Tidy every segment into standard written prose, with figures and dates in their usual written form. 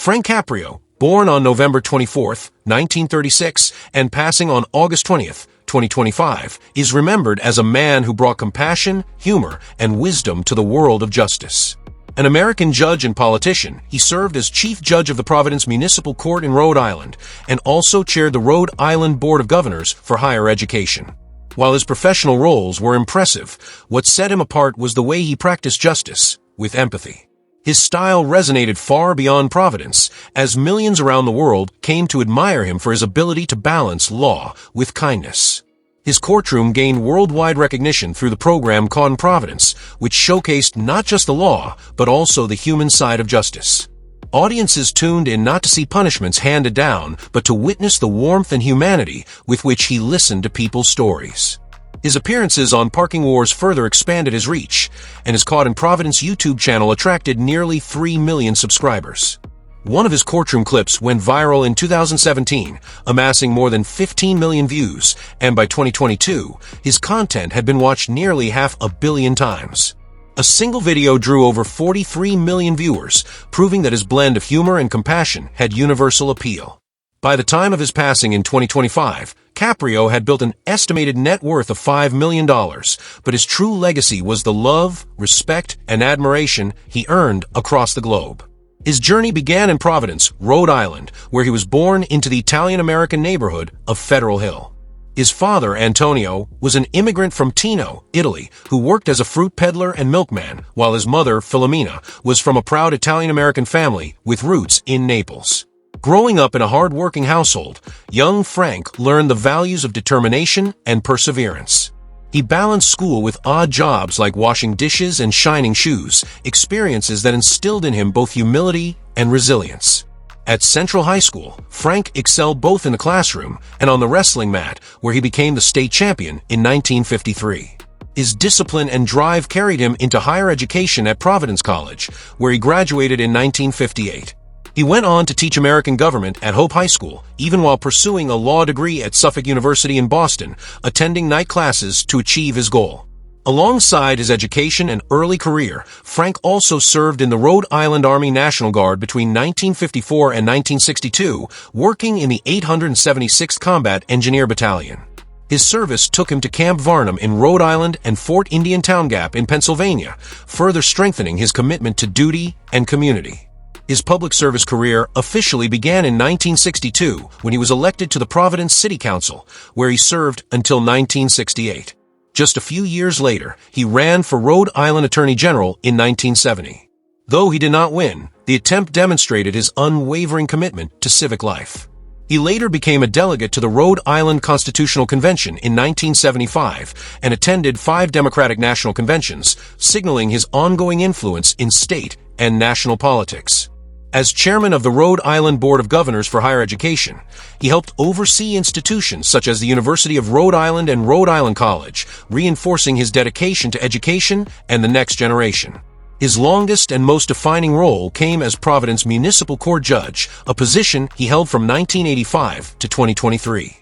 Frank Caprio, born on November 24, 1936, and passing on August 20, 2025, is remembered as a man who brought compassion, humor, and wisdom to the world of justice. An American judge and politician, he served as Chief Judge of the Providence Municipal Court in Rhode Island and also chaired the Rhode Island Board of Governors for Higher Education. While his professional roles were impressive, what set him apart was the way he practiced justice, with empathy. His style resonated far beyond Providence, as millions around the world came to admire him for his ability to balance law with kindness. His courtroom gained worldwide recognition through the program Caught in Providence, which showcased not just the law, but also the human side of justice. Audiences tuned in not to see punishments handed down, but to witness the warmth and humanity with which he listened to people's stories. His appearances on Parking Wars further expanded his reach, and his Caught in Providence YouTube channel attracted nearly 3 million subscribers. One of his courtroom clips went viral in 2017, amassing more than 15 million views, and by 2022, his content had been watched nearly 500 million times. A single video drew over 43 million viewers, proving that his blend of humor and compassion had universal appeal. By the time of his passing in 2025, Caprio had built an estimated net worth of $5 million, but his true legacy was the love, respect, and admiration he earned across the globe. His journey began in Providence, Rhode Island, where he was born into the Italian-American neighborhood of Federal Hill. His father, Antonio, was an immigrant from Tino, Italy, who worked as a fruit peddler and milkman, while his mother, Filomena, was from a proud Italian-American family with roots in Naples. Growing up in a hard-working household, young Frank learned the values of determination and perseverance. He balanced school with odd jobs like washing dishes and shining shoes, experiences that instilled in him both humility and resilience. At Central High School, Frank excelled both in the classroom and on the wrestling mat, where he became the state champion in 1953. His discipline and drive carried him into higher education at Providence College, where he graduated in 1958. He went on to teach American government at Hope High School, even while pursuing a law degree at Suffolk University in Boston, attending night classes to achieve his goal. Alongside his education and early career, Frank also served in the Rhode Island Army National Guard between 1954 and 1962, working in the 876th Combat Engineer Battalion. His service took him to Camp Varnum in Rhode Island and Fort Indian Town Gap in Pennsylvania, further strengthening his commitment to duty and community. His public service career officially began in 1962 when he was elected to the Providence City Council, where he served until 1968. Just a few years later, he ran for Rhode Island Attorney General in 1970. Though he did not win, the attempt demonstrated his unwavering commitment to civic life. He later became a delegate to the Rhode Island Constitutional Convention in 1975 and attended 5 Democratic National Conventions, signaling his ongoing influence in state and national politics. As chairman of the Rhode Island Board of Governors for Higher Education, he helped oversee institutions such as the University of Rhode Island and Rhode Island College, reinforcing his dedication to education and the next generation. His longest and most defining role came as Providence Municipal Court Judge, a position he held from 1985 to 2023.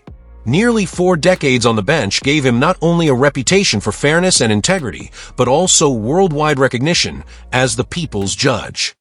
Nearly 4 decades on the bench gave him not only a reputation for fairness and integrity, but also worldwide recognition as the people's judge.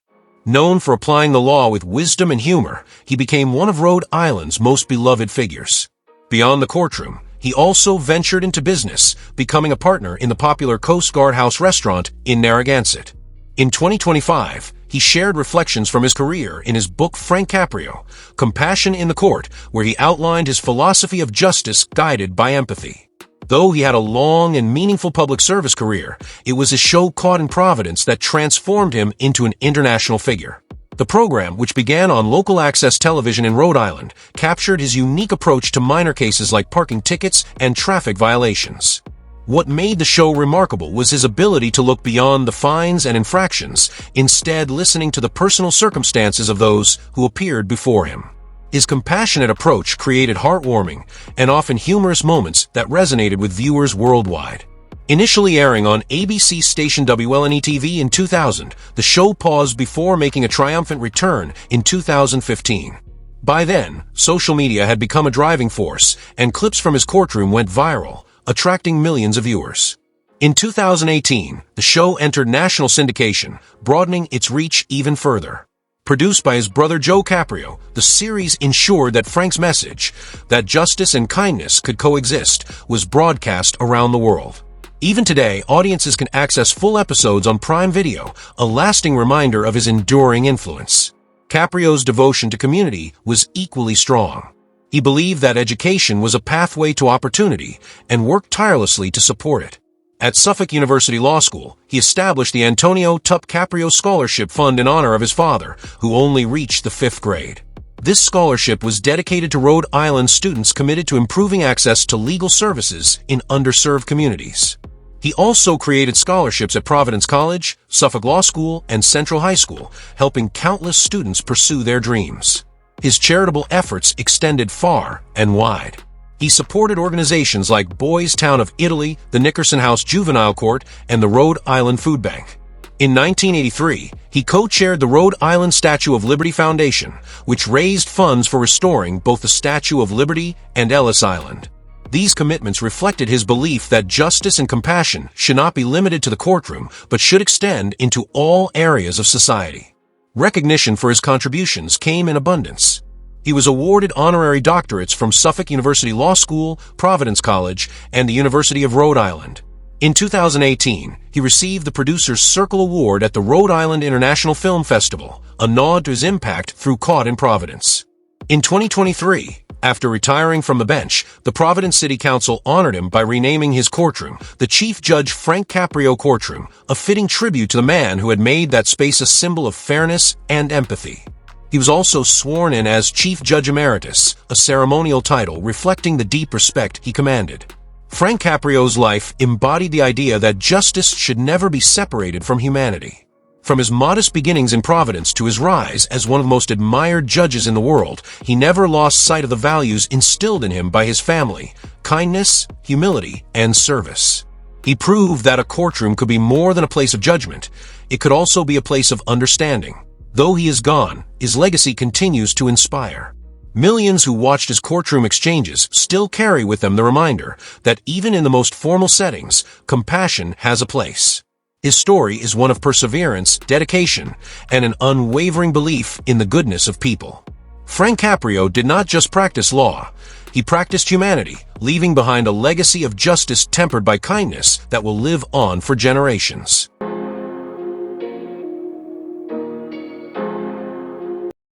Known for applying the law with wisdom and humor, he became one of Rhode Island's most beloved figures. Beyond the courtroom, he also ventured into business, becoming a partner in the popular Coast Guard House restaurant in Narragansett. In 2025, he shared reflections from his career in his book Frank Caprio, Compassion in the Court, where he outlined his philosophy of justice guided by empathy. Though he had a long and meaningful public service career, it was his show Caught in Providence that transformed him into an international figure. The program, which began on local access television in Rhode Island, captured his unique approach to minor cases like parking tickets and traffic violations. What made the show remarkable was his ability to look beyond the fines and infractions, instead listening to the personal circumstances of those who appeared before him. His compassionate approach created heartwarming and often humorous moments that resonated with viewers worldwide. Initially airing on ABC station WLNE-TV in 2000, the show paused before making a triumphant return in 2015. By then, social media had become a driving force, and clips from his courtroom went viral, attracting millions of viewers. In 2018, the show entered national syndication, broadening its reach even further. Produced by his brother Joe Caprio, the series ensured that Frank's message, that justice and kindness could coexist, was broadcast around the world. Even today, audiences can access full episodes on Prime Video, a lasting reminder of his enduring influence. Caprio's devotion to community was equally strong. He believed that education was a pathway to opportunity and worked tirelessly to support it. At Suffolk University Law School, he established the Antonio Tup Caprio Scholarship Fund in honor of his father, who only reached the 5th grade. This scholarship was dedicated to Rhode Island students committed to improving access to legal services in underserved communities. He also created scholarships at Providence College, Suffolk Law School, and Central High School, helping countless students pursue their dreams. His charitable efforts extended far and wide. He supported organizations like Boys Town of Italy, the Nickerson House Juvenile Court, and the Rhode Island Food Bank. In 1983, he co-chaired the Rhode Island Statue of Liberty Foundation, which raised funds for restoring both the Statue of Liberty and Ellis Island. These commitments reflected his belief that justice and compassion should not be limited to the courtroom, but should extend into all areas of society. Recognition for his contributions came in abundance. He was awarded honorary doctorates from Suffolk University Law School, Providence College, and the University of Rhode Island. In 2018, he received the Producer's Circle Award at the Rhode Island International Film Festival, a nod to his impact through Caught in Providence. In 2023, after retiring from the bench, the Providence City Council honored him by renaming his courtroom the Chief Judge Frank Caprio Courtroom, a fitting tribute to the man who had made that space a symbol of fairness and empathy. He was also sworn in as Chief Judge Emeritus, a ceremonial title reflecting the deep respect he commanded. Frank Caprio's life embodied the idea that justice should never be separated from humanity. From his modest beginnings in Providence to his rise as one of the most admired judges in the world, he never lost sight of the values instilled in him by his family: kindness, humility, and service. He proved that a courtroom could be more than a place of judgment. It could also be a place of understanding. Though he is gone, his legacy continues to inspire. Millions who watched his courtroom exchanges still carry with them the reminder that even in the most formal settings, compassion has a place. His story is one of perseverance, dedication, and an unwavering belief in the goodness of people. Frank Caprio did not just practice law. He practiced humanity, leaving behind a legacy of justice tempered by kindness that will live on for generations.